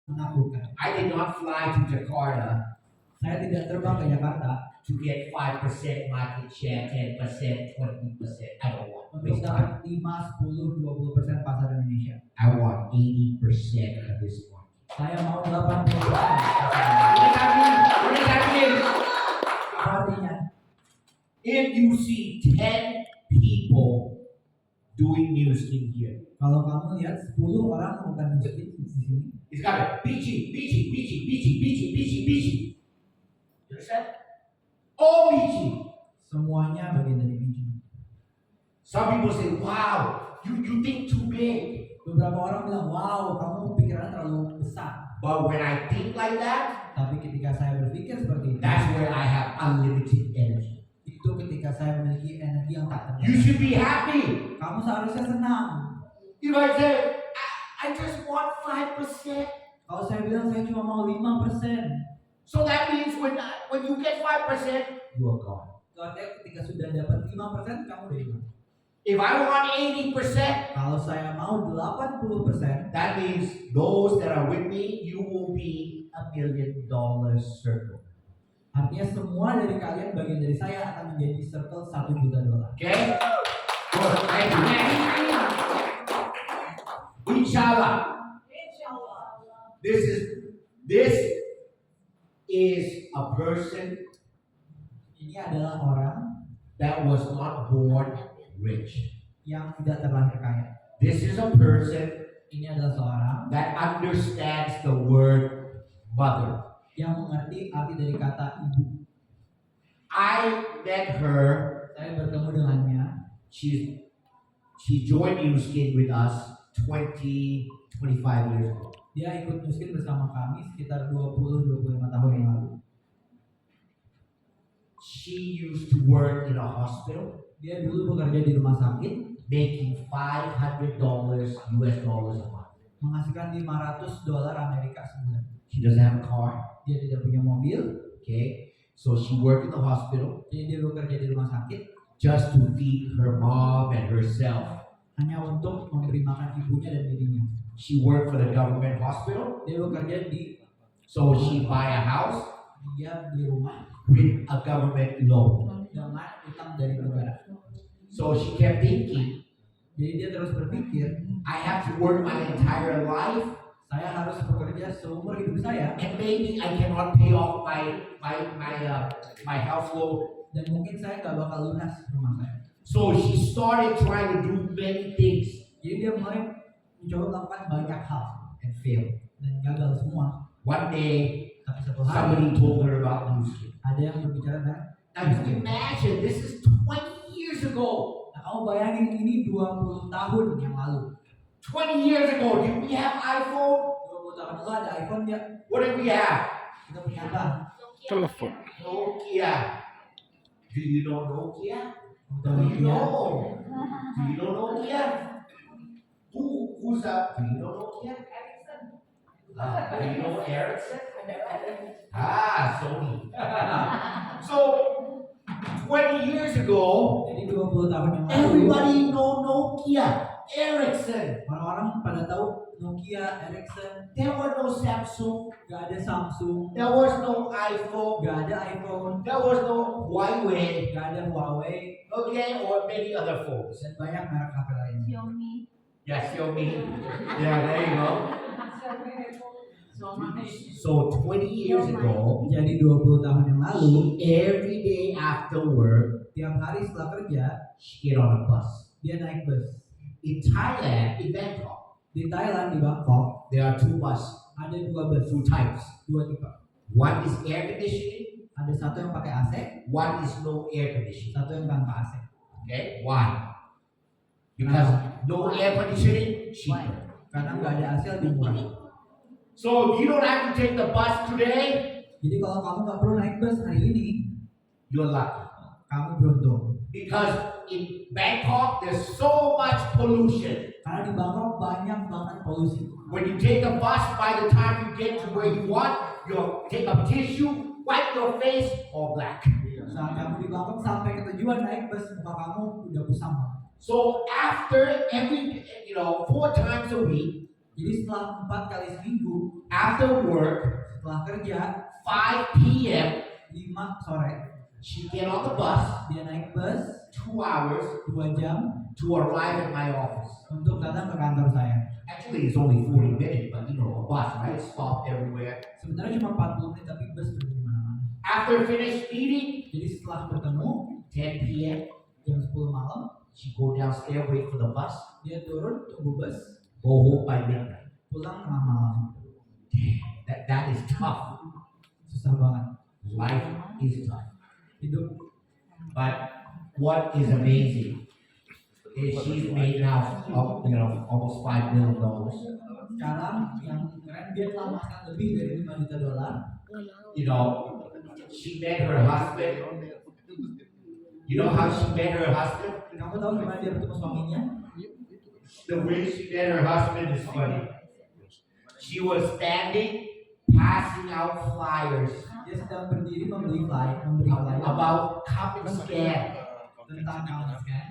menakutkan. I did not fly to Jakarta Saya tidak terbang ke Jakarta to get 5% market share, 10%, 20%. I don't want. untuk dapat 5, 10, 20% pasar Indonesia. I want 80% of this market. Saya mau 80%. What does that mean? What does that mean? Apa artinya? If you see 10 people doing news in here, Kalau kamu lihat 10 orang melakukan musik di sini, it's got to be Beachy. You understand? All Beachy. semuanya bagian dari biji. Some people say, wow, you think too big. Beberapa orang bilang, wow, kamu pikirannya terlalu besar. But when I think like that, Tapi ketika saya berpikir seperti itu, that's where I have unlimited energy. itu ketika saya memiliki energi yang tak You terbatas. should be happy. Kamu seharusnya senang. You might say, I just want 5%. Kalau saya bilang saya cuma mau 5%, So that means when you get 5%, you are gone. itu artinya ketika sudah dapat 5%, kamu udah hilang. If I want 80%, Kalau saya mau 80%, that means those that are with me, you will be $1 million circle. artinya semua dari kalian bagian dari saya akan menjadi circle $1 juta. Okay? Good. Thank you. Inshallah. This is a person Ini adalah orang that was not born rich. yang tidak terlahir kaya. This is a person Ini adalah seorang that understands the word mother. yang mengerti arti dari kata ibu. I met her. Saya bertemu dengannya. She joined New Skin with us 25 years ago. Dia ikut Nuskin bersama kami sekitar 20-25 tahun yang lalu. She used to work in a hospital, Dia dulu bekerja di rumah sakit, making $500 US dollars a month. menghasilkan $500 Amerika sebulan. She doesn't have a car. Dia tidak punya mobil, Okay, so she worked in the hospital jadi dia bekerja di rumah sakit just to feed her mom and herself. hanya untuk memberi makan ibunya dan dirinya. She worked for the government hospital, Dia bekerja di so she buy a house dia di rumah with a government loan. dengan utang dari negara. So she kept thinking, Jadi dia terus berpikir, I have to work my entire life, saya harus bekerja seumur hidup saya and maybe I cannot pay off my house loan. dan mungkin saya nggak bakal lunas rumah saya. So she started trying to do many things Jadi dia mulai mencoba melakukan banyak hal and failed. dan gagal semua. One day, Tapi satu hari somebody told her about New Skin. ada yang berbicara kan, Now you can imagine, this is 20 years ago. nah kamu bayangin ini 20 tahun yang lalu. 20 years ago, did we have iPhone? 20 tahun lalu ada iPhone ya, What did we have? kita punya apa? Telepon. Nokia. Do you know Nokia? Untuk Do you Nokia. know? Do you know Nokia? Who's up? Do you know Nokia? Do you know Ericsson? Sony. So, 20 years ago, Jadi 20 tahun yang lalu everybody know Nokia, Ericsson. orang-orang pada tahu Nokia, Ericsson, There were no Samsung. gak ada Samsung, There was no iPhone. gak ada iPhone, There was no Huawei. gak ada Huawei, Okay, or many other phones. dan banyak merek HP lainnya. Xiaomi. Yeah, Xiaomi. Yeah, there you go. So 20 years ago, Jadi 20 tahun yang lalu, every day after work, tiap hari setelah kerja, she get on a bus. dia naik bus. In Thailand, in Bangkok, Di Thailand, di Bangkok, there are two buses, ada 2 bus, two types. 2 tipe. One is air conditioning, Ada satu yang pakai AC, one is no air conditioning. satu yang tanpa AC. Okay, why? Because no air conditioning, cheaper. Karena nggak ada AC lebih murah. So if you don't have to take the bus today, Jadi kalau kamu nggak perlu naik bus hari ini, you're lucky. kamu beruntung. Because in Bangkok, there's so much pollution. Karena di Bangkok banyak banget polusi. When you take a bus, by the time you get to where you want, you take a tissue, wipe your face, all black. Saat kamu di Bangkok sampai ke tujuan naik bus, muka kamu udah kusam banget. So after every, 4 times a week, Jadi setelah 4 kali seminggu, after work, setelah kerja 5 p.m., 5 sore, she get on the bus, dia naik bus 2 hours 2 jam to arrive at my office. untuk datang ke kantor saya. Actually, it's only 40 minutes, but you know, a bus, right? Stop everywhere. Sebenarnya cuma 40 menit tapi bus berhenti di mana-mana. After finish meeting, Jadi setelah bertemu 10 p.m., jam 10 malam, she go downstairs, wait for the bus, dia turun tunggu bus, go home by midnight. pulang tengah malam. That is tough. Susah banget. Life is tough. Hidup. But what is amazing is she's made now, almost $5 million. Sekarang yang keren dia telah menghasilkan lebih dari 5 juta dolar. You know, she met her husband. You know how she met her husband? Kamu tahu gimana dia bertemu suaminya? The way she met her husband is funny. She was standing, passing out flyers Dia sedang berdiri memberi flyer about come and scan. tentang kamu kan.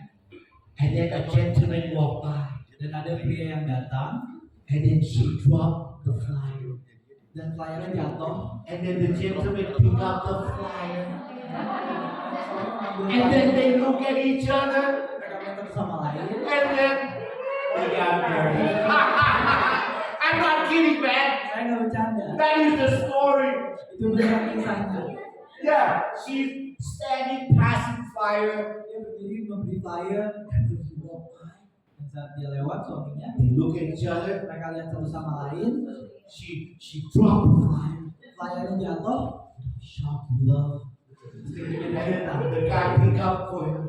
And then a gentleman walked by. Dan ada pria yang datang And then she dropped the flyer. dan flyernya jatuh. And then the gentleman picked up the flyer. And then they look at each other. Mereka bertemu sama lain. And then they got married. I'm not kidding, man. Saya nggak bercanda. That is the story. Itu benar kisahnya. Yeah, she's standing, passing fire. Dia berdiri memberi flyer. Dan saat dia lewat suaminya, They look at each other. mereka lihat satu sama lain. She dropped the flyer. Flyernya jatuh. Shock, love. And the guy picked up for her.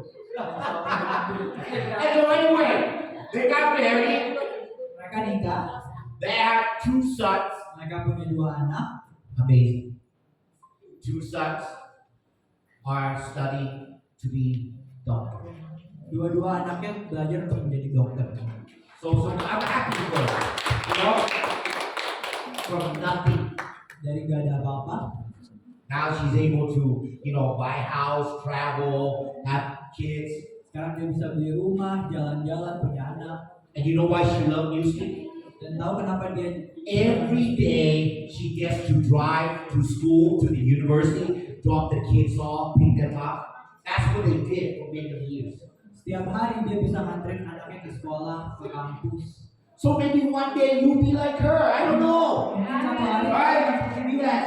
And so anyway, they got married. Mereka nikah. They have 2 sons. Mereka punya 2 anak. Amazing. 2 sons are studying to be doctors. Dua-dua anaknya belajar untuk menjadi dokter. So I'm happy for her. You know, from nothing. Dari gak ada apa-apa, Now she's able to, buy house, travel, have kids. sekarang dia bisa beli rumah, jalan-jalan, punya anak. And you know why she loved music? Dan tahu kenapa dia Every day she gets to drive to school, to the university, drop the kids off, pick them up. That's what they did for many years. setiap hari dia bisa nganterin anaknya ke sekolah, ke kampus. So maybe one day you'll be like her. I don't know. Mungkin satu hari Right? Maybe that.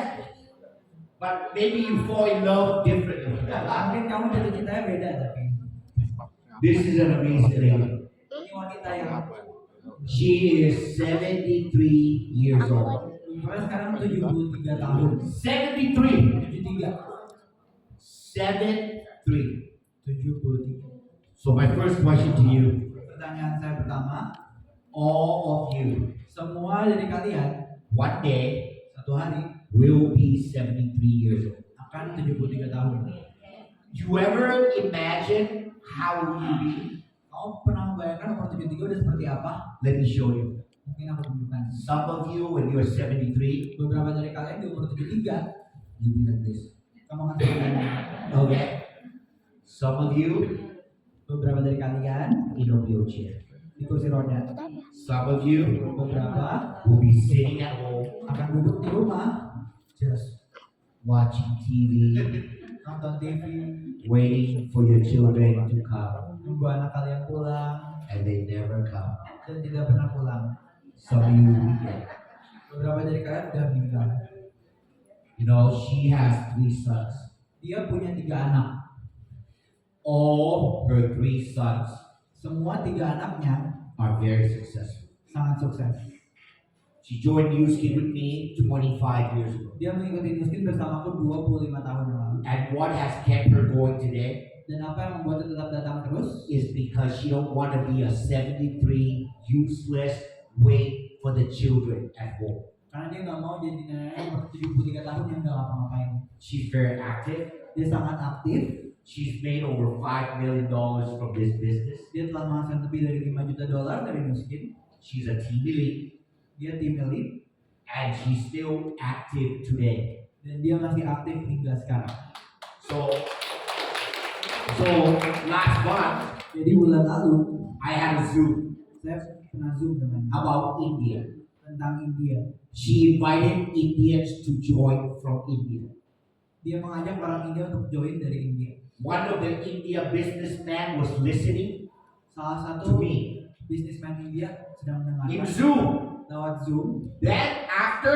But maybe you fall in love differently. mungkin kamu jatuh cintanya beda tapi This is an amazing lady. ini wanita yang She is 73 years old. umurnya sekarang 73 tahun. 73. 73. 73. So my first question to you, Pertanyaan saya pertama, all of you, semua dari kalian one day satu hari will be 73 years old. akan 73 tahun. You ever imagine how will you be? Kamu pernah membayangkan umur 73 udah seperti apa? Let me show you. Mungkin aku tunjukkan. Some of you, when you're 73, Beberapa dari kalian di umur 73, you be like this. kamu akan seperti ini. Okay? Some of you Beberapa dari kalian in a wheelchair. di kursi roda. Some of you Beberapa will be sitting at home, akan duduk di rumah, just watching TV, nonton TV, waiting for your children to come, nunggu anak kalian pulang, and they never come. dan tidak pernah pulang. Some of you will be dead. Beberapa dari kalian sudah meninggal. You know, she has 3 sons. Dia punya 3 anak. All her 3 sons Semua 3 anaknya are very successful. sangat sukses. She joined New Skin with me 25 years ago. Dia mengikuti Nuskin bersamaku 25 tahun yang lalu. And what has kept her going today Dan apa yang membuatnya tetap datang terus? is because she don't want to be a 73 useless wait for the children at home. Karena dia nggak mau jadi nenek umur 73 tahun yang nggak ngapa-ngapain. She's very active. Dia sangat aktif. She's made over $5 million from this business. Dia telah menghasilkan lebih dari 5 juta dolar dari Nuskin. She's a team elite, Dia tim elit and she's still active today. dan dia masih aktif hingga sekarang. So last month, Jadi bulan lalu I had a Zoom saya pernah zoom dengan about India. tentang India. She invited Indians to join from India. Dia mengajak orang India untuk join dari India. One of the India businessmen was listening Salah to satu me bisnismen India sedang in mendengarkan Zoom. lewat Zoom. Then after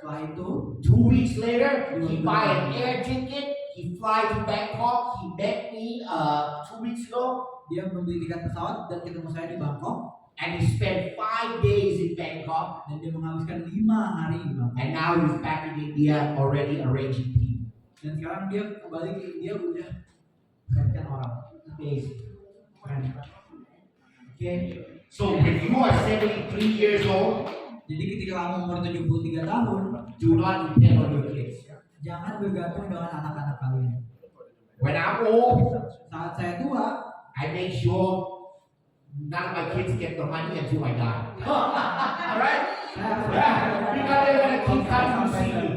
Setelah itu 2 weeks later, he buy an air ticket. He fly to Bangkok. He met me 2 weeks ago, dia membeli tiket pesawat dan ketemu saya di Bangkok, and he spent 5 days in Bangkok. dan dia menghabiskan 5 hari di Bangkok. And now he's back in India already arranging people. Dan sekarang dia kembali ke India udah menyiapkan orang. Amazing. Keren. Okay. So when you are 73 years old, Jadi ketika kamu umur 73 tahun, do not depend on your kids. jangan bergantung dengan anak-anak kalian. When I'm old, Saat saya tua, I make sure none of my kids get the money until I die. Alright? saya Yeah. Because they're gonna keep coming to see you.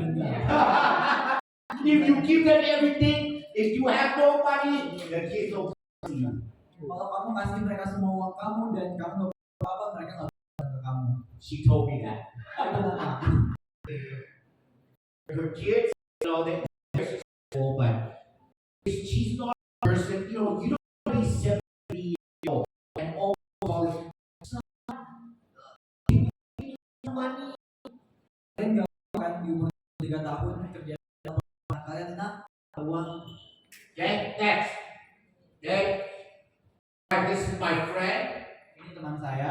If you give them everything, if you have no money, the kids don't see you. Kalau kamu kasih mereka semua uang kamu dan kamu nggak apa-apa, mereka nggak datang ke kamu. She told me that. Itu datang. Her kids, they're successful, but she's not a person, you don't be 70 years old and all son, give me money. Kalian nggak akan di umur 3 tahun kerja sama kalian uang. Okay, next. Okay. This is my friend. Ini teman saya.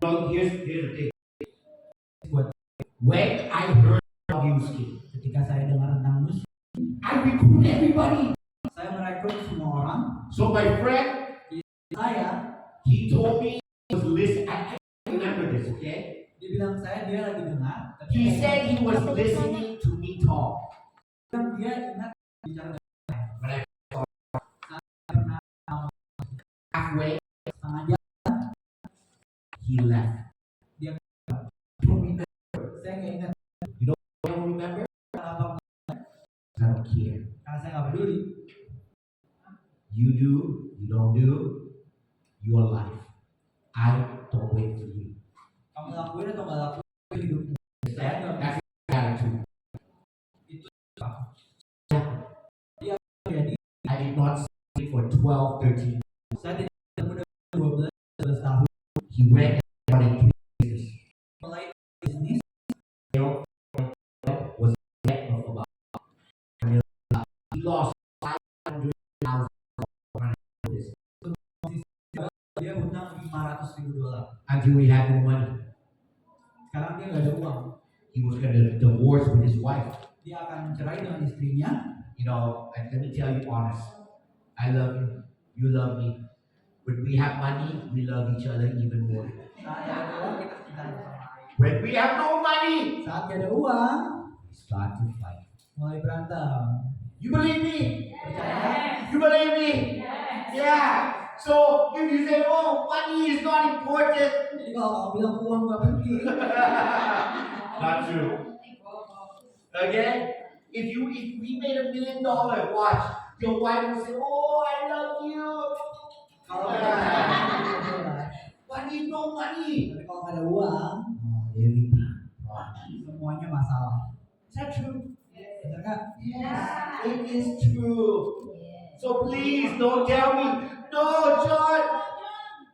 Well, here's the thing. Buat When I heard about music, ketika saya dengar tentang musik, I recruit everybody. saya merekrut semua orang. So my friend, Saya, he told me he was listening. I remember this, okay? dia bilang dia lagi dengar. Tapi He said he was listening to me talk. dia ingat bicara But I pernah halfway, setengah jam. he left. Dia Don't remember. saya nggak ingat I don't remember. kenapa, I don't care. karena saya nggak peduli. You do, you don't do, your life. I don't wait for you. Kamu lakuin atau nggak lakuin hidupmu. Saya nggak That's the attitude. itu dia jadi. I did not stay for 12, 13. Saya tidak muda 12 tahun He went and started 3 years. mulai bisnis. Was a debt of about he lost 500,000. Dia hutang $500,000. Until we had no money. Sekarang dia nggak ada uang. He was going to divorce with his wife. Dia akan cerai dengan istrinya. You know, and let me tell you honest. I love you. You love me. When we have money, we love each other even more. Saat dia ada uang, kita cinta sama lain. When we have no money, Saat dia ada uang, we start to fight. mulai berantem. You believe me? Percaya? You believe me? Yeah. So if you say, oh, money is not important, Jadi kalau kamu bilang uang nggak penting, not true. Again, if we made $1 million, watch, your wife will say, oh, I love you. kalau Money, no money. tapi kalau nggak ada uang, Everything. semuanya masalah. Is that true? Benar nggak? Yes, it is true. So please don't tell me, no, John,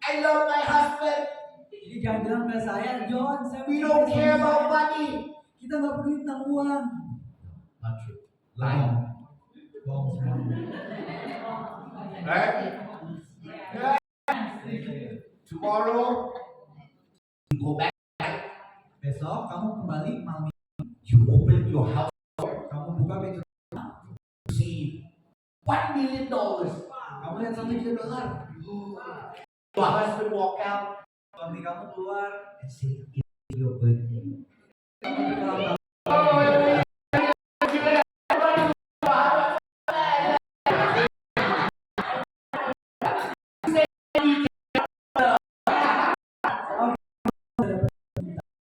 I love my husband. Jadi jangan bilang ke saya, John, We don't care about money. kita nggak peduli tentang uang. Not true. Lying. Bohong semuanya. Right? Yeah. Tomorrow, you go back, Besok kamu kembali malam ini, you open your house, kamu buka pintu, you see $1 million. kamu lihat $1 juta. Your husband walk out Suami kamu keluar, and say, it's your birthday. kamu bilang,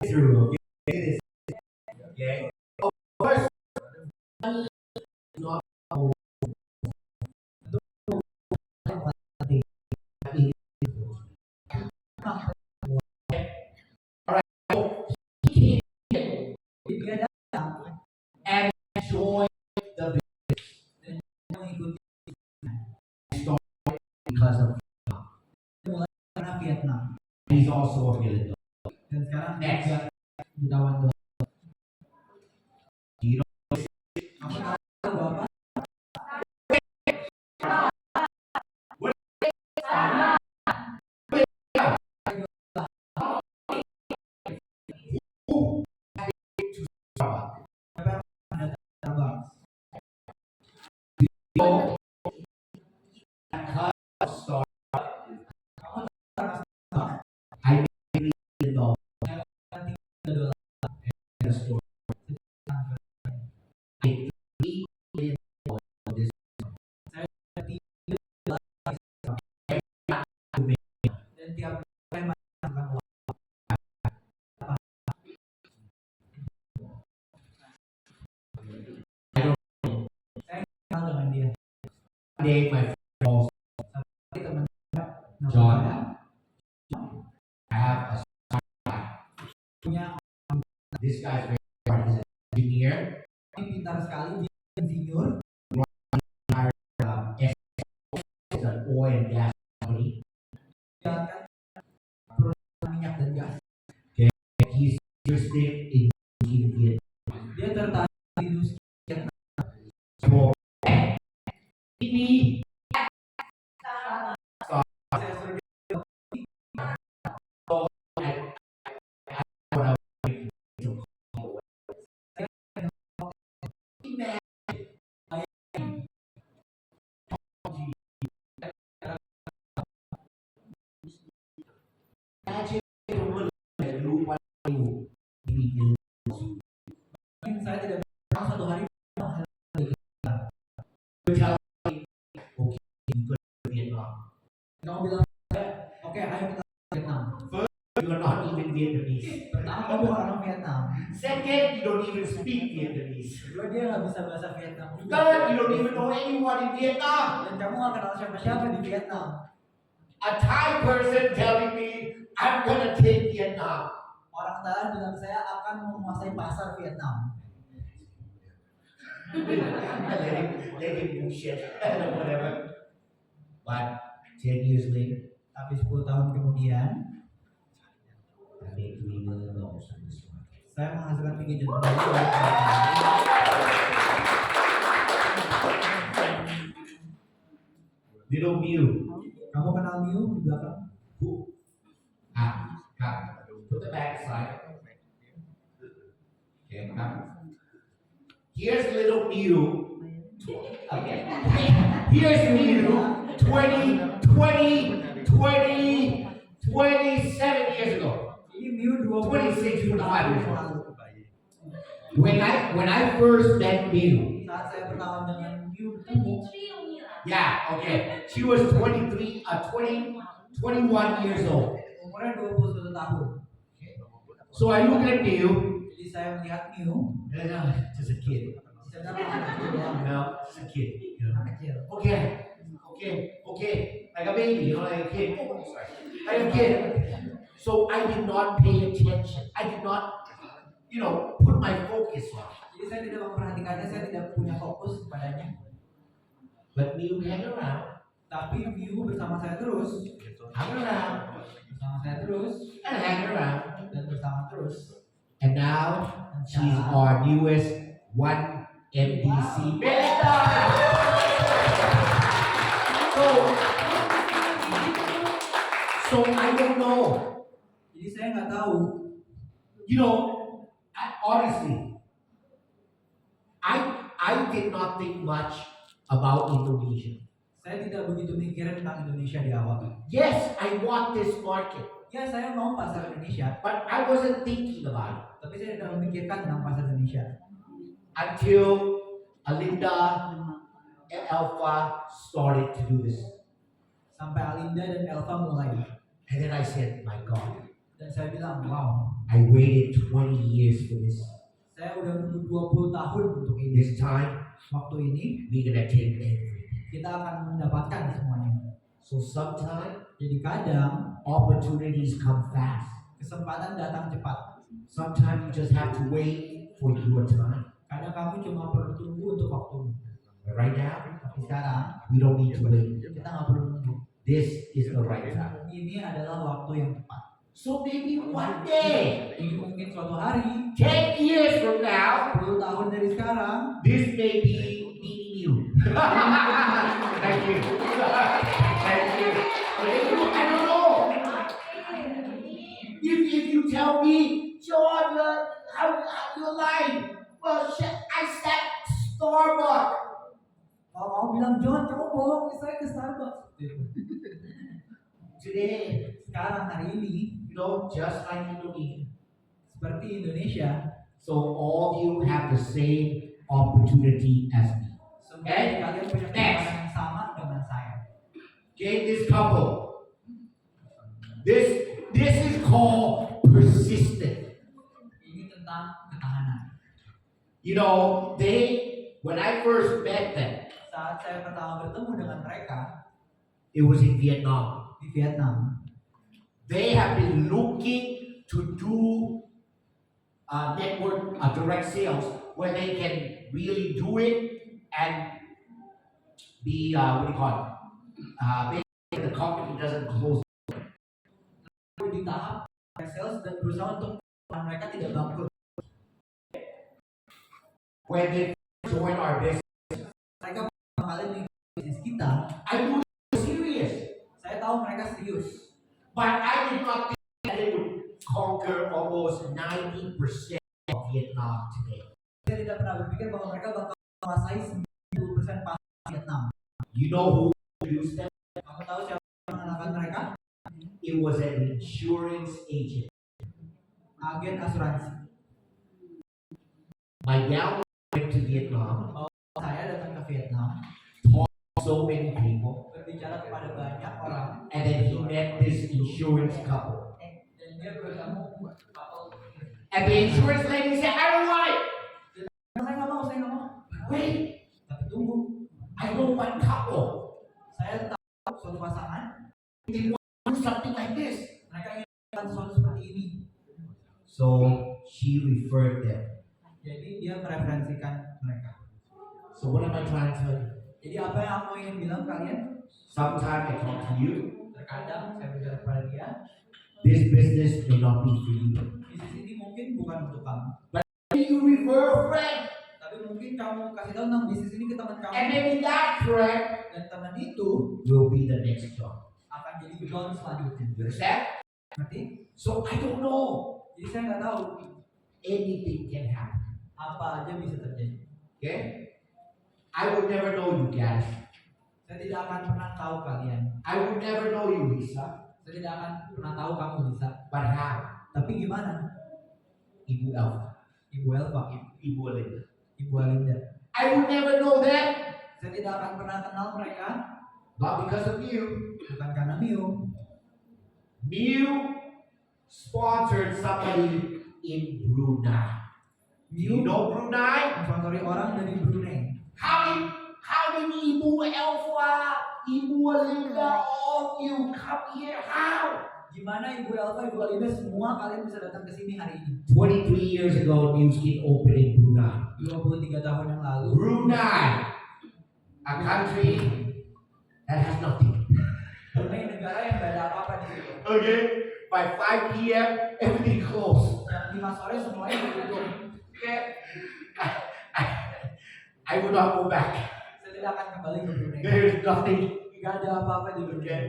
True. Okay. Okay. Of course, money is not joined the dan mengikuti because of karena Vietnam he's also a military. dan sekarang Next. juga jutawan doang. Do you know Kamu tahu apa? who had to Starbucks? Starbucks. So, because of Starbucks, I made $1 million in the store. I made $3 million this Dan tiap kali makan uang. Saya kenal dengan dia. day my friend calls Teman John. I have a punya this guy's very smart. He's an engineer. ini pintar sekali, dia insinyur. It's an oil and gas company. Dia kan perusahaan minyak dan gas. He's interested in Vietnam. Dia tertarik di industri Vietnam. So, ini Saya suruh dia mungkin saya tidak bilang satu hari kamu bilang oke ayo kita ke Vietnam. You are not even Vietnamese. Pertama kamu bukan orang Vietnam. Second, you don't even speak Vietnamese. Kedua dia nggak bisa bahasa Vietnam juga. Third, you don't even know anyone in Vietnam. Dan kamu nggak kenal siapa-siapa di Vietnam. A Thai person telling me, I'm gonna take Vietnam. Orang Thailand bilang saya akan menguasai pasar Vietnam. let him do shit, whatever. But 10 years later, Tapi 10 tahun kemudian I made $3 million in this market. saya menghasilkan 3 juta dolar. Little Mew. Kamu kenal Miu di belakang? Who? Come. Put the bag aside. Okay, come. Here's little Mew. Okay. Here's Mew. 27 years ago. Ini Miu 26, 25 25 tahun years yang ago. lalu. When I first met Mew, Saat saya pertama dengan Miu bertemu, yeah, okay. She was 21 years old. umurnya 21 tahun. So I look at Mew, Jadi saya melihat Miu, and just a kid. sedang anak kecil doang. Just a kid. You know? Anak kecil. Okay. Like a baby, like a kid. Like a kid. So I did not pay attention. I did not, put my focus on it. Jadi saya tidak memperhatikannya, saya tidak punya fokus kepadanya. But Mew hang around, Tapi Miu bersama saya terus, hang around, bersama saya terus, and hang around. dan bersama terus. And now she's our newest 1 MDC member. So I don't know. Jadi saya nggak tahu. Honestly, I did not think much about Indonesia. Saya tidak begitu mikirin tentang Indonesia di awal. Yes, I want this market, Ya saya mau pasar Indonesia, but I wasn't thinking about it tapi saya tidak memikirkan tentang pasar Indonesia. until Alinda and Alpha started to do this. Sampai Alinda dan Elva mulai. And then I said, my God, Dan saya bilang, wow, I waited 20 years for this. saya udah nunggu 20 tahun untuk ini. This time, Waktu ini we're gonna take everything. kita akan mendapatkan semuanya. So sometimes Jadi kadang opportunities come fast. kesempatan datang cepat. Sometimes you just have to wait for your time. Kadang kamu cuma perlu tunggu untuk waktu. But right now, Tapi sekarang we don't need to wait. kita nggak perlu nunggu. This is the right time. Ini adalah waktu yang tepat. So maybe one day, Jadi mungkin suatu hari, 10 years from now, 10 tahun dari sekarang, this may be meeting you. Thank you. Thank you. I don't know. If you tell me, John, how you lying? Well, I said Starbucks. kalau kamu bilang John, kamu bohong, saya ke Starbucks. Today, Sekarang hari ini, just like Indonesia. seperti Indonesia, So all you have the same opportunity as me. semua dari kalian punya Next. kesempatan yang sama dengan saya. Okay, this couple. This is called persistent. Ini tentang ketahanan. When I first met them, Saat saya pertama bertemu dengan mereka it was in Vietnam. di Vietnam, They have been looking to do network direct sales where they can really do it and be what do you call it? Basically, the company doesn't close. di tahap sales dan berusaha untuk mereka tidak bangkrut. When they join our business, Mereka pertama kali di bisnis kita, I knew they were serious, saya tahu mereka serius. but I did not think that it would conquer almost 90% of Vietnam today. Saya tidak pernah berpikir bahwa mereka bakal menguasai 90% pasar Vietnam. You know who introduced them? Kamu tahu siapa yang mengenalkan mereka? It was an insurance agent. Agen asuransi. My gal went to Vietnam, Saya datang ke Vietnam, so many people, berbicara kepada banyak orang, and then he met this insurance couple. dan dia bertemu couple. And the insurance lady said, I don't want it. Saya nggak mau. Wait, Tapi tunggu, I know one couple. saya tahu suatu pasangan, They want to do something like this. mereka ingin melakukan sesuatu seperti ini. So she referred them. Jadi dia mereferensikan mereka. So what am I trying to tell you? Jadi apa yang aku ingin bilang kalian? Sometimes I talk to you. Terkadang saya bicara kepada dia, This business may not be for you. bisnis ini mungkin bukan untuk kamu. You refer a friend, Tapi mungkin kamu kasih tahu tentang bisnis ini ke teman kamu, and maybe that friend dan teman itu will be the next job. akan jadi John selanjutnya. You understand? Ngerti? So I don't know. Jadi saya nggak tahu Anything can happen. apa aja bisa terjadi. Okay? I would never know you guys. Saya tidak akan pernah tahu kalian. I would never know you, Lisa. Saya tidak akan pernah tahu kamu Lisa. But how? Tapi gimana? Ibu Elva. Ibu Elva, Ibu Alinda. Ibu Alinda. I would never know them. Saya tidak akan pernah kenal mereka, Not because of you. bukan karena Mio. Mew sponsored somebody in Brunei. Do you Mio know Brunei? mensponsori orang dari Brunei. How did Ibu Elva, Ibu Alinda, all of you come here? How? Gimana Ibu Elva, Ibu Alinda semua kalian bisa datang ke sini hari ini? 23 years ago, New Skin opened in Brunei. 23 tahun yang lalu, Brunei, a country that has nothing. Brunei negara yang gak ada apa-apa di situ. Okay? By 5 p.m., everything closed. Jam 5 sore semuanya ditutup. Okay? I will not go back. Saya tidak akan kembali ke Brunei. There is nothing. Gak ada apa-apa di Brunei.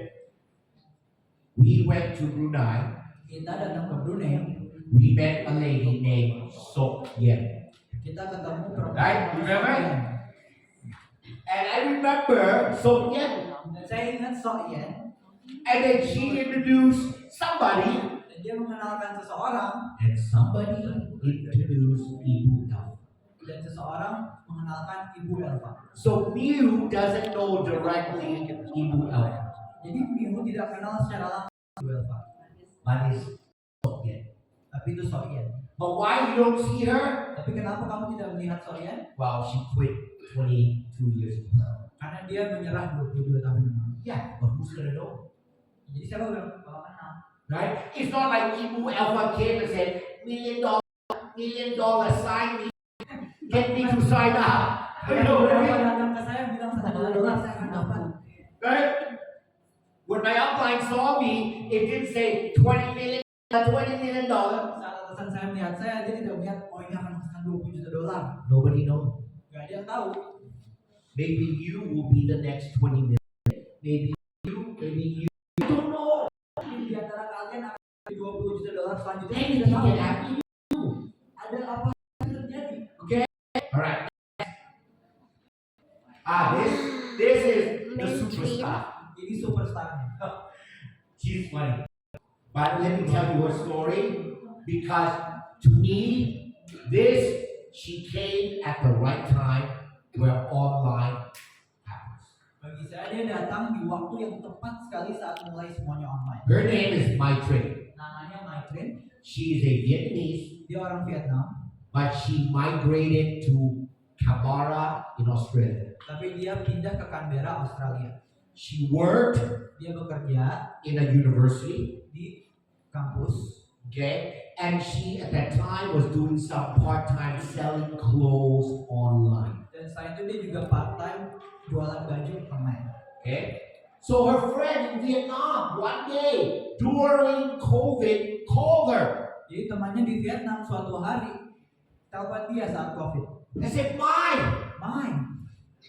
We went to Brunei. Kita datang ke Brunei, We met a lady named Sok Yen. kita ketemu perempuan. Right, you remember? And I remember Sok Yen. Dan saya ingat Sok Yen, And then she introduced somebody. dan dia mengenalkan seseorang, And somebody introduced Ibu Elva. dan seseorang mengenalkan Ibu Elva. So Mew doesn't know directly Ibu Elva. Jadi Mio tidak kenal secara langsung Ibu Elva, But it's Sok Yen. tapi itu Sok Yen. But why you don't see her? Tapi kenapa kamu tidak melihat Sok Yen? Well, she quit 22 years ago. Karena dia menyerah 22 tahun yang lalu. Yeah, but who's gonna know? Jadi siapa yang bakal kenal? Right? It's not like Ibu Elva came and said, $1 million sign me. get me to sign up. You Ada know what I beberapa mean? datang ke saya bilang $1 saya akan dapat. Right? When my upline saw me, it didn't say $20 million. Saat atasan saya melihat saya, dia tidak melihat, oh ini akan menghasilkan $20 juta. Nobody knows. Gak ada yang tahu. Maybe you will be the next 20 million. Maybe you. I don't know. Mungkin di antara kalian akan ada $20 juta selanjutnya. Saya Anything tidak tahu. can happen. Ada apa yang terjadi? Okay? Alright. This is the superstar. Ini superstarnya. She's funny. But let me tell you her story. Because to me, she came at the right time where online happens. Bagi saya dia datang di waktu yang tepat sekali saat mulai semuanya online. Her name is Mai Trinh. Namanya Maitrin, She is a Vietnamese, dia orang Vietnam, but she migrated to Canberra in Australia. tapi dia pindah ke Canberra, Australia. She worked Dia bekerja in a university, di kampus, okay? And she at that time was doing some part-time selling clothes online. dan selain itu dia juga part-time jualan baju online. Okay? So her friend in Vietnam one day during COVID called her. Jadi temannya di Vietnam suatu hari telepon dia saat COVID. They said, Mai,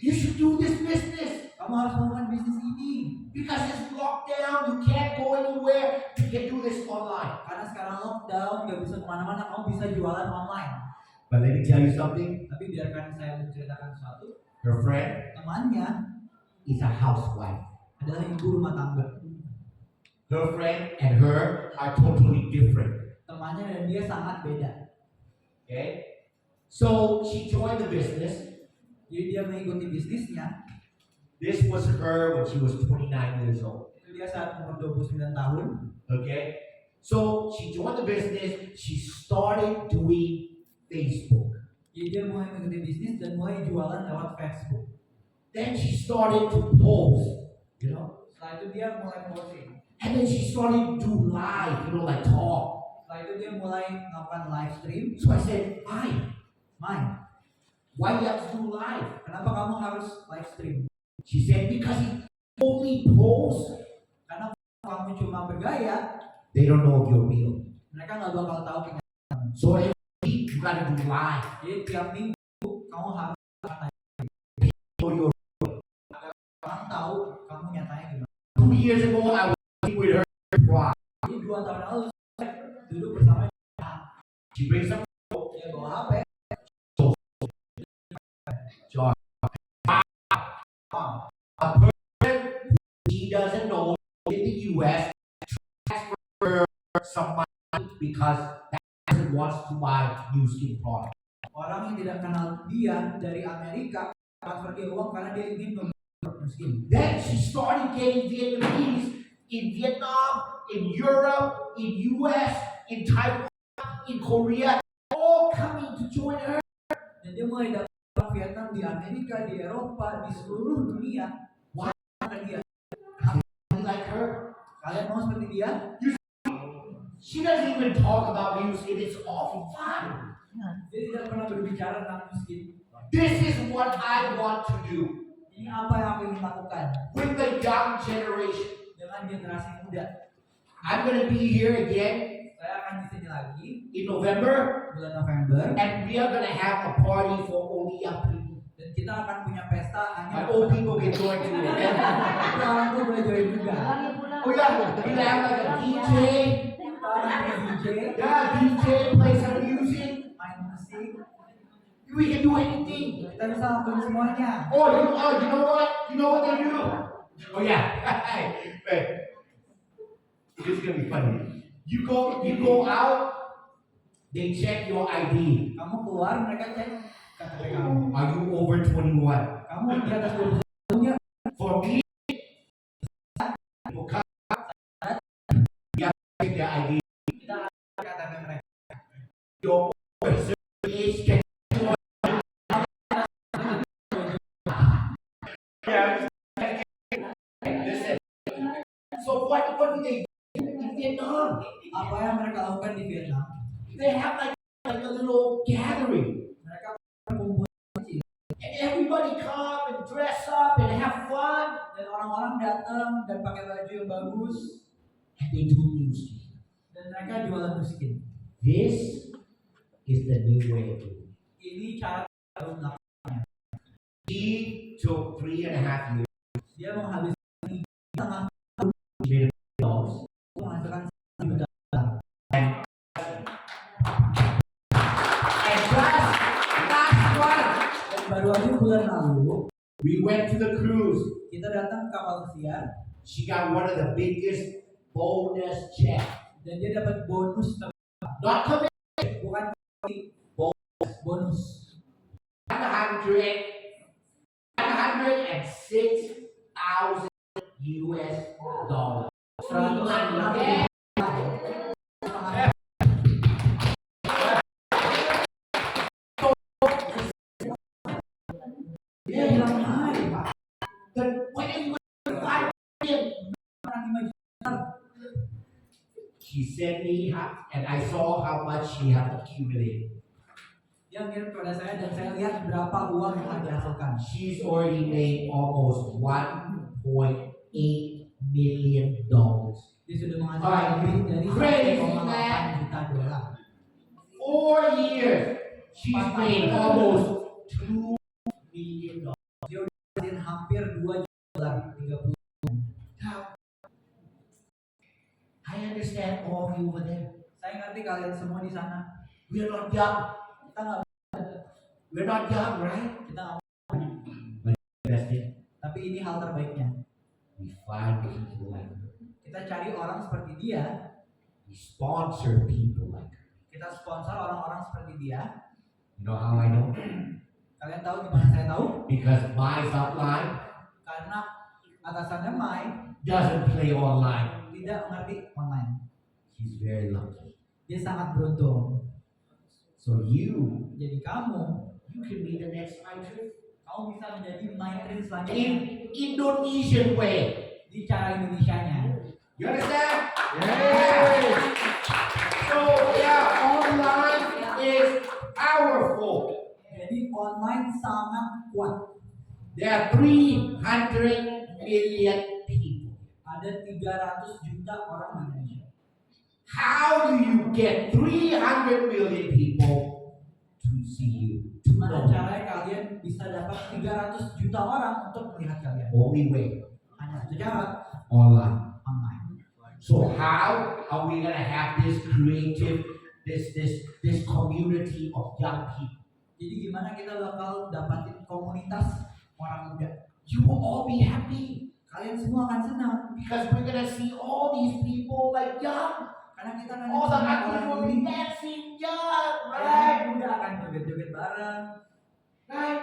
you should do this business. Kamu harus melakukan bisnis ini. Because it's locked down, you can't go anywhere, you can do this online. Karena sekarang lockdown, nggak bisa kemana-mana, kamu bisa jualan online. But let me tell you something, Tapi biarkan saya menceritakan sesuatu. her friend Temannya is a housewife. adalah ibu rumah tangga. Her friend and her are totally different. Temannya dan dia sangat beda. Okay? So she joined the business. Jadi dia mengikuti bisnisnya. This was her when she was 29 years old. Itu dia saat umur 29 tahun. Okay? So she joined the business, she started doing Facebook. Jadi dia mulai mengikuti bisnis dan mulai jualan lewat Facebook. Then she started to post, you know. Setelah itu dia mulai posting. And then she started to do live, you know, like talk. Setelah itu dia mulai melakukan live stream. So I said, Mai, why you have to do live? Kenapa kamu harus live stream? She said, because it only posts. Karena kamu cuma bergaya, They don't know if you're real. mereka nggak bakal tahu kenyataan. So every week you gotta do live. Jadi tiap minggu kamu harus So you're orang tahu kamu nyatanya gimana. 2 years ago I was working with her. Jadi 2 tahun lalu saya duduk bersama She brings up dia bawa HP. John. A person she doesn't know in the US transfer some money because that person wants to buy new skin product. Orang yang tidak kenal dia dari Amerika transfer dia uang karena dia ingin membeli produk skin. Then she started getting Vietnamese in Vietnam, in Europe, in US, in Taiwan, in Korea, all coming to join her. Dan dia mulai dapat orang Vietnam di Amerika, di Eropa, di seluruh dunia. Wah, dia. Be like her. Kalian mau seperti dia? She doesn't even talk about music. It's awful fun. Dia tidak pernah berbicara tentang miskin. This is what I want to do Ini apa yang aku ingin lakukan with the young generation. dengan generasi muda. I'm going to be here again Saya akan di sini lagi in November, bulan November and we are going to have a party for only young people. dan kita akan punya pesta hanya And old people can join too. Kita orang tua boleh join juga. Oh yeah, we're going to have like a DJ. Kita akan punya DJ, Yeah, DJ play some music. main musik. We can do anything. Kita bisa lakukan semuanya. You know what? You know what they do? Oh yeah. Hey, this is gonna be funny. You go out, they check your ID. Kamu keluar, mereka cek KTP kamu. Are you over 21? Kamu di atas 20 tahunnya. For me, people come, you have to check their ID. Kita akan KTP mereka. You're over a certain age, can listen. So what do they do in Vietnam? Apa yang mereka lakukan di Vietnam? They have like a little gathering. Mereka berkumpul everybody come and dress up and have fun. Dan orang-orang datang dan pakai baju yang bagus And they do music. dan mereka jualan miskin. This is the new way of doing it. Ini cara baru melakukan. He took 3.5 years. Dia menghabiskan setengah He made $1 menghasilkan $1 juta. And just last one, Dan baru aja bulan lalu we went to the cruise. kita datang ke kapal pesiar She got one of the biggest bonus checks. dan dia dapat bonus Not coming. bukan bonus 106,000 US dollars. 106. Dia bilang hai Then when are you going to find him? orang 5 juta. She sent me, and I saw how much she had accumulated. Dia ngirim kepada saya dan saya lihat berapa uang yang telah dihasilkan. She's already made almost $1.8 million. Dia sudah menghasilkan lebih dari Crazy, 1,8 juta dolar. 4 years, she's made almost $2 million. Dia udah hasilkan hampir 2 juta dolar, 30. I understand all of you over there. Saya ngerti kalian semua di sana. We're not young. Kita nggak, We're not young, right? kita nggak, Best thing, tapi ini hal terbaiknya. we find people like her. Kita cari orang seperti dia. We sponsor people like her. Kita sponsor orang-orang seperti dia. You know how I know? Kalian tahu gimana saya tahu? Because my upline Karena atasannya Mai doesn't play online. tidak mengerti online. He's very lucky. Dia sangat beruntung. So you Jadi kamu can be the next Mike bisa menjadi Maitrin selanjutnya in Indonesian way. di cara Indonesianya. You understand? Yes. So yeah, online is powerful. Jadi online sangat kuat. There are 300 million people. Ada 300 juta orang di Indonesia. How do you get 300 million people to see you? To Gimana know you? caranya kalian bisa dapat 300 juta orang untuk melihat kalian? Only way, Hanya satu cara, online. online. So how are we gonna have this creative, this community of young people? Jadi gimana kita bakal dapatin komunitas orang muda? You will all be happy Kalian semua akan senang because we're gonna see all these people like young. karena kita akan All the lihat young people orang will be ini. dancing young, Orang right? muda akan joget-joget bareng. Right?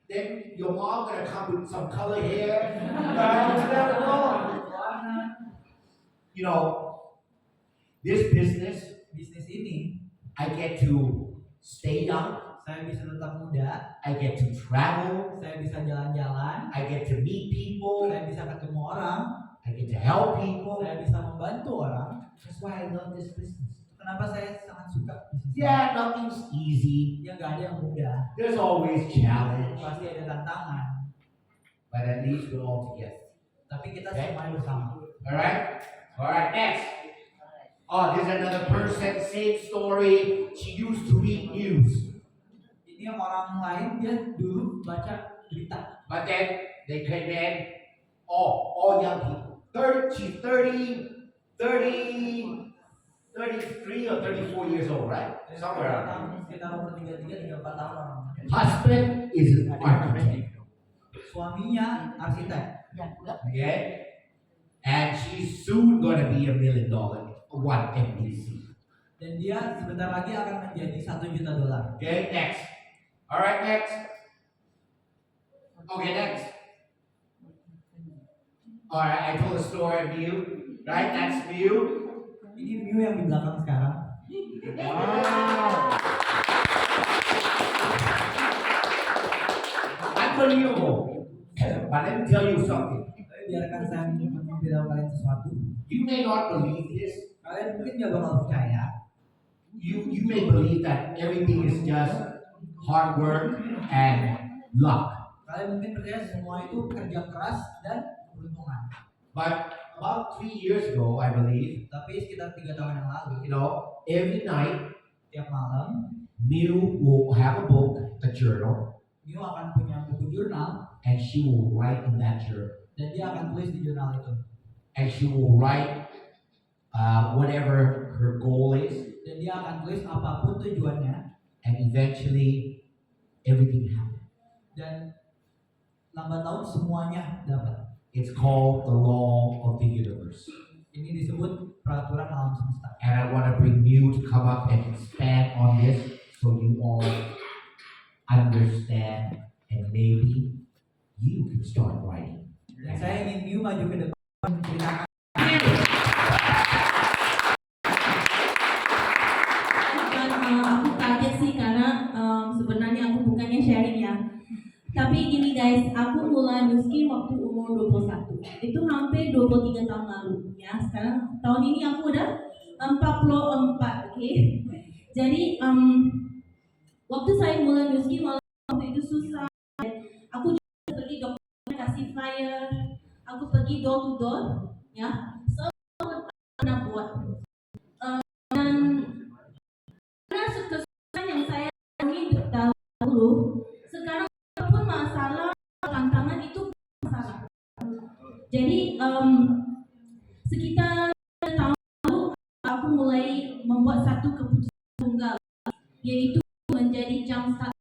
Then your mom gonna come with some color hair. You never know. Warna. You know, this business, Bisnis ini I get to stay young. saya bisa tetap muda, I get to travel. saya bisa jalan-jalan, I get to meet people. saya bisa ketemu orang, I get to help people. saya bisa membantu orang. That's why I love this business. Kenapa saya sangat suka bisnis ini? Yeah, nothing's easy. Ya nggak ada yang mudah, There's always challenge. pasti ada tantangan. But at least we're all together. Tapi kita Okay. semuanya bersama. Alright? Alright, next. Oh, there's another person, same story. She used to read news. Ini yang orang lain dia dulu baca berita. But then they came in, all young people. 33 or 34 years old, right? Somewhere around Sekitar umur 33, 34 tahun orang. there. Husband is an architect. Suaminya arsitek. Okay? And she's soon gonna be $1 million. One MDC. Dan dia sebentar lagi akan menjadi $1 juta. Okay, next. Alright, next. Okay, next. Alright, I told a story of you. Right? That's you. Ini Miu yang di belakang sekarang. Wow. Unbelievable. But let me tell you something. Tapi biarkan saya memberitahu kalian sesuatu. You may not believe this. Kalian mungkin nggak bakal percaya. You may believe that everything is just hard work and luck. Kalian mungkin percaya semua itu kerja keras dan keberuntungan. But about 3 years ago, I believe, Tapi sekitar 3 tahun yang lalu, every night, tiap malam Miu will have a book, a journal, Mio akan punya buku jurnal and she will write in that journal. dan dia akan tulis di jurnal itu. And she will write whatever her goal is, Dan dia akan tulis apapun tujuannya, and eventually everything happens. dan lambat laun semuanya dapat. It's called the law of the universe. Ini disebut peraturan alam semesta. And I want to bring Miu to come up and expand on this so you all understand and maybe you can start writing. Dan saya ingin Mio maju ke depan menceritakan. Aku kaget sih karena sebenarnya aku bukannya sharing ya. Tapi gini guys, aku mulai Nuskin waktu umur 21. Itu hampir 23 tahun lalu ya. Sekarang tahun ini aku udah 44, oke. Jadi waktu saya mulai Nuskin waktu itu susah. Aku juga pergi dokter kasih flyer, aku pergi door to door ya. Semua pernah buat. Dan karena kesusahan yang saya alami dahulu, sekarang pun masalah tantangan itu masalah. Jadi sekitar tahun lalu aku mulai membuat satu keputusan tunggal, yaitu menjadi jumpstart.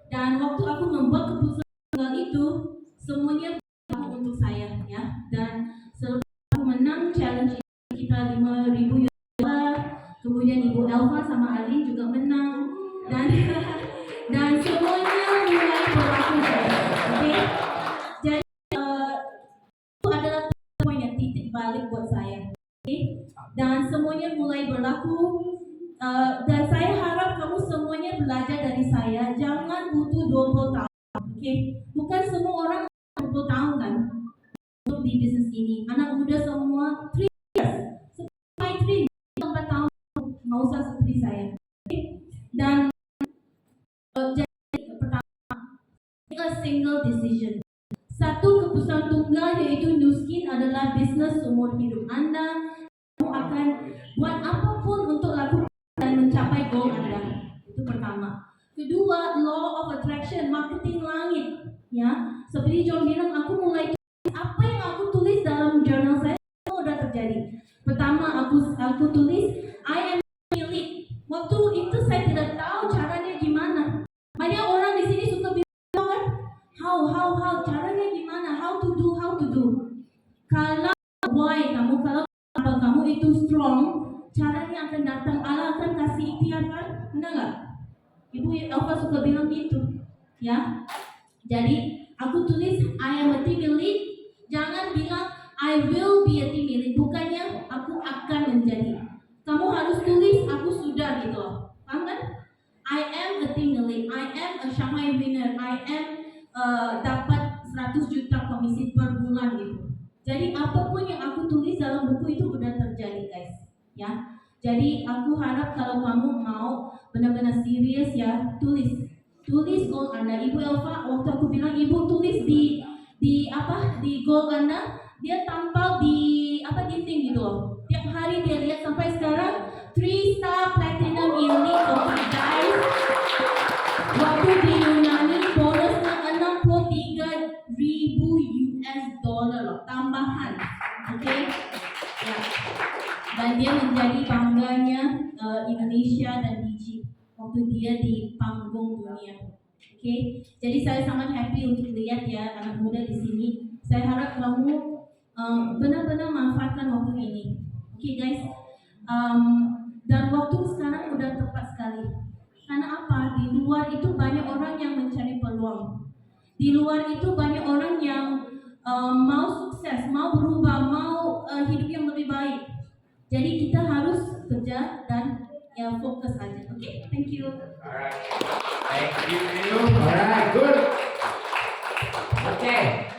Dan waktu aku membuat keputusan tunggal itu, semuanya berlaku untuk saya ya. Dan selepas aku menang challenge kita 5.000 US, kemudian Ibu Elva sama Alin juga menang, dan semuanya mulai berlaku. Oke, jadi itu adalah poin yang titik balik buat saya. Oke, dan semuanya mulai berlaku. Dan saya harap kamu semuanya belajar dari saya. Jangan butuh 20 tahun. Oke, bukan semua orang 20 tahun kan untuk di bisnis ini. Anak muda semua 3 years, sampai 4 tahun, nggak usah seperti saya. Okay? Dan jadi pertama, make a single decision. Satu keputusan tunggal yaitu Nuskin adalah bisnis seumur hidup Anda. Kamu akan buat apapun untuk lakukan dan mencapai goal Anda. Itu pertama. Kedua, law of attraction, marketing langit. Ya, seperti John bilang, aku mulai tulis apa yang aku tulis dalam jurnal saya itu udah terjadi. Pertama, aku tulis I am elite. Waktu itu saya tidak tahu caranya gimana. Banyak orang di sini suka bilang how caranya gimana, how to do. Kalau why kalau kamu itu strong, caranya akan datang. Allah akan kasih ikhtiar kan? Benar nggak? Ibu Elva suka bilang gitu, ya. Jadi aku tulis I am a team elite. Jangan bilang I will be a team elite. Bukannya aku akan menjadi. Kamu harus tulis aku sudah gitu loh. Paham kan? I am a team elite. I am a Shanghai winner. I am dapat 100 juta komisi per bulan gitu. Jadi apapun yang aku tulis dalam buku itu udah terjadi guys, ya. Jadi aku harap kalau kamu mau benar-benar serius ya, tulis goal Anda. Ibu Elva waktu aku bilang Ibu tulis di goal Anda, dia tampal di dinding gitu loh. Tiap hari dia lihat sampai sekarang 3-star platinum elite guys. Waktu di Yunani bonusnya 63.000 US dollar loh, tambahan. Oke. Ya. Dan dia menjadi bangganya Indonesia dan Fiji waktu dia di panggung dunia. Oke. Jadi saya sangat happy untuk lihat ya anak muda di sini. Saya harap kamu benar-benar manfaatkan waktu ini. Oke guys. Dan waktu sekarang udah tepat sekali. Karena apa? Di luar itu banyak orang yang mencari peluang. Di luar itu banyak orang yang mau sukses, mau berubah, mau hidup yang lebih baik. Jadi kita harus kerja dan ya fokus aja. Oke, thank you. Alright. Thank you, Miu. Alright, good. Okay.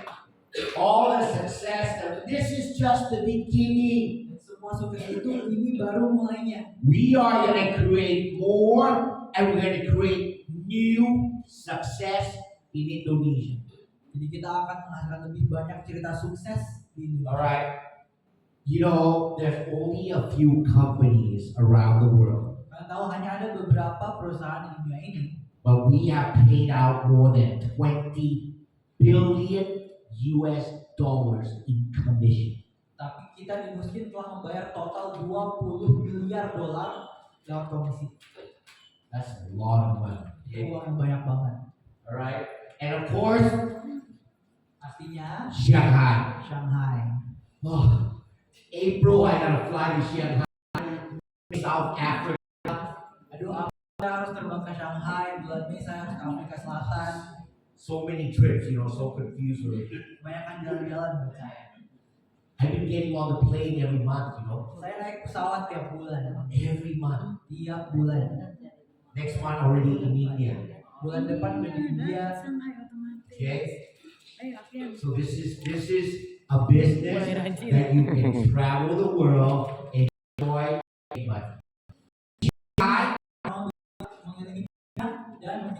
All the success, this is just the beginning. Semua sukses itu ini baru mulainya. We are going to create more and we're going to create new success in Indonesia. Jadi kita akan menghasilkan lebih banyak cerita sukses di Indonesia. Alright? You know, there's only a few companies around the world, Kalian tahu hanya ada beberapa perusahaan di dunia ini, but we have paid out more than 20 billion US dollars in commission. tapi kita di Muslim telah membayar total 20 miliar dolar lewat komisi. That's a lot of money. Itu uang yang banyak banget. Alright? And of course, Pastinya Shanghai. Shanghai. Oh, April, I gotta fly to Shanghai, South Africa. Aduh, saya harus terbang ke Shanghai. Bulan Mei saya harus ke Afrika Selatan. So many trips, so confused with it. Kebanyakan jalan-jalan buat saya. I've been getting on the plane every month, Saya naik pesawat tiap bulan. every month. Tiap bulan. Next month already in India. Bulan depan udah di India. Okay? So this is a business that you can travel the world, enjoy, make money. Mengelilingi dunia dan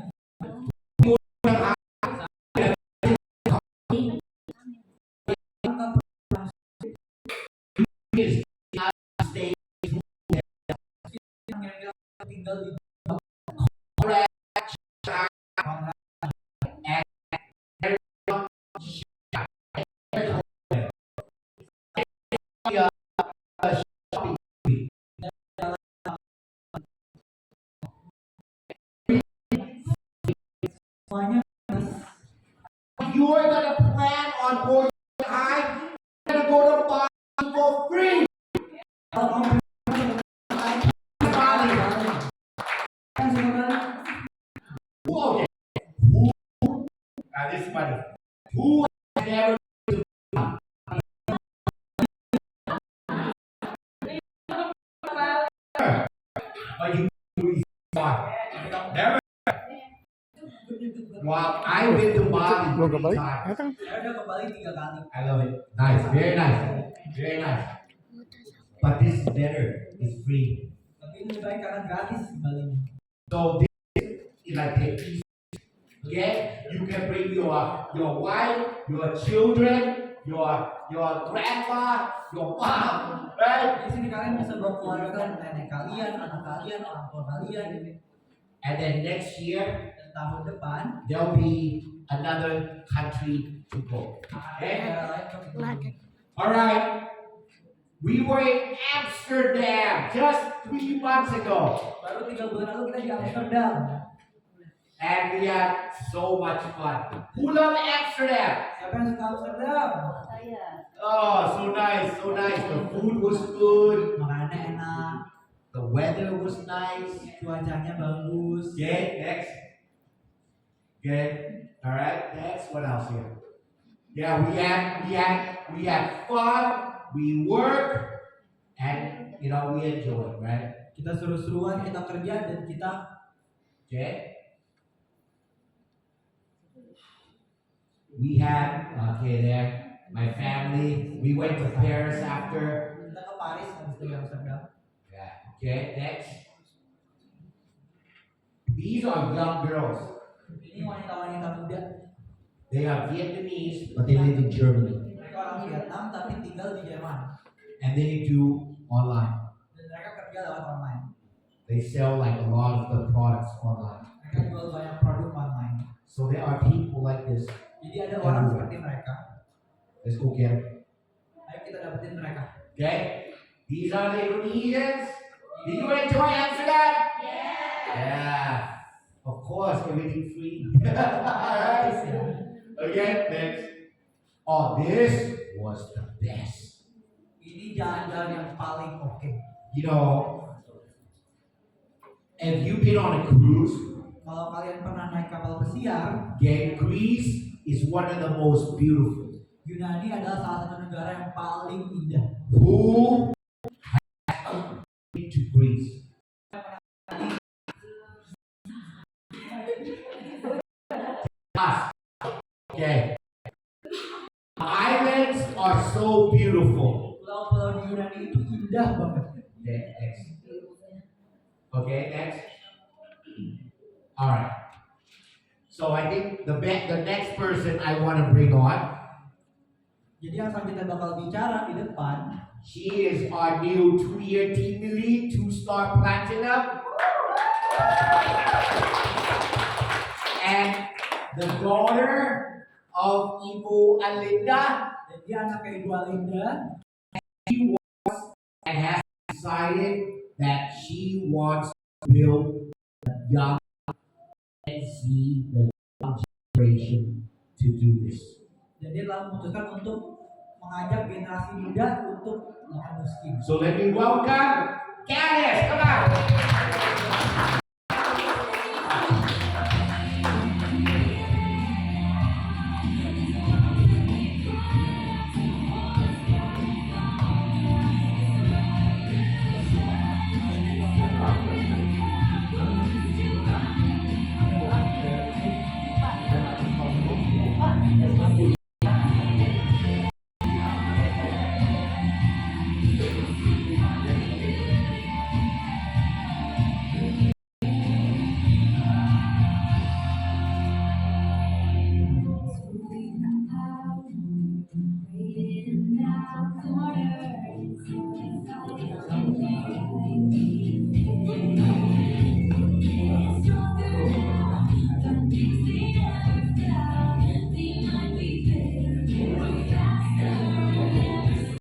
Is stay kira-kira tinggal di semuanya. you are gonna plan on going high, you're gonna go to Bali for free. Kalau kamu Bali. kan sebenarnya Who, okay. Who, this is funny. Who has never been to Bali? But you never. Wow, I've been to Bali Lo ke three Bali? times. Datang. saya udah ke Bali 3 kali. I love it. Nice, very nice, very nice. But this is better. It's free. Tapi ini lebih baik karena gratis di Bali. So this is like a piece. Okay, you can bring your wife, your children, your grandma, your mom, right? Di sini kalian bisa bawa keluarga, nenek kalian, anak kalian, orang tua kalian. And then next year Dan tahun depan there'll be another country to go. akan ada Okay. negara lain yang dikunjungi. All right. We were in Amsterdam just 3 months ago, Baru 3 bulan lalu kita di Amsterdam. and we had so much fun. Who love Amsterdam? Siapa yang suka Amsterdam? Oh, so nice, so nice. The food was good. Makanannya enak, The weather was nice. cuacanya bagus. Okay, next. Good. All right. Next. What else here? Yeah, we had fun. We work, and we enjoy, right? Kita seru-seruan, kita kerja dan kita Okay. We had there. My family. We went to Paris after. kita ke Paris habis dari Amsterdam. Yeah. Okay. Next. These are young girls. Ini wanita-wanita muda. They are Vietnamese, but they live in Germany, Mereka orang Vietnam tapi tinggal di Jerman. and they do online. Dan mereka kerja lewat online. They sell like a lot of the products online. Mereka jual banyak produk online. So there are people like this. Jadi ada orang seperti mereka. Let's go get them. Ayo kita dapetin mereka. Okay? These are the Indonesians. Did you enjoy Amsterdam? Yeah. Of course, everything free. Alright. Okay, next. Oh, this was the best. Ini jalan-jalan yang paling oke. If you've been on a cruise, Kalau kalian pernah naik kapal pesiar, Greece is one of the most beautiful. Yunani adalah salah satu negara yang paling indah. Who has been to Greece? Us. Okay. Islands are so beautiful. Pulau-pulau di Yunani itu indah banget. Okay, next. Okay, next. All right. So I think the next person I want to bring on, Jadi yang selanjutnya bakal bicara di depan, she is our new 2-year team lead, 2-star platinum, and the daughter of Ibu Alinda. dan dia anaknya Ibu Alinda, And has decided that she wants to build a young and see the young generation to do this. dan dia telah memutuskan untuk mengajak generasi muda untuk makan miskin. So let me welcome Candice. Come on.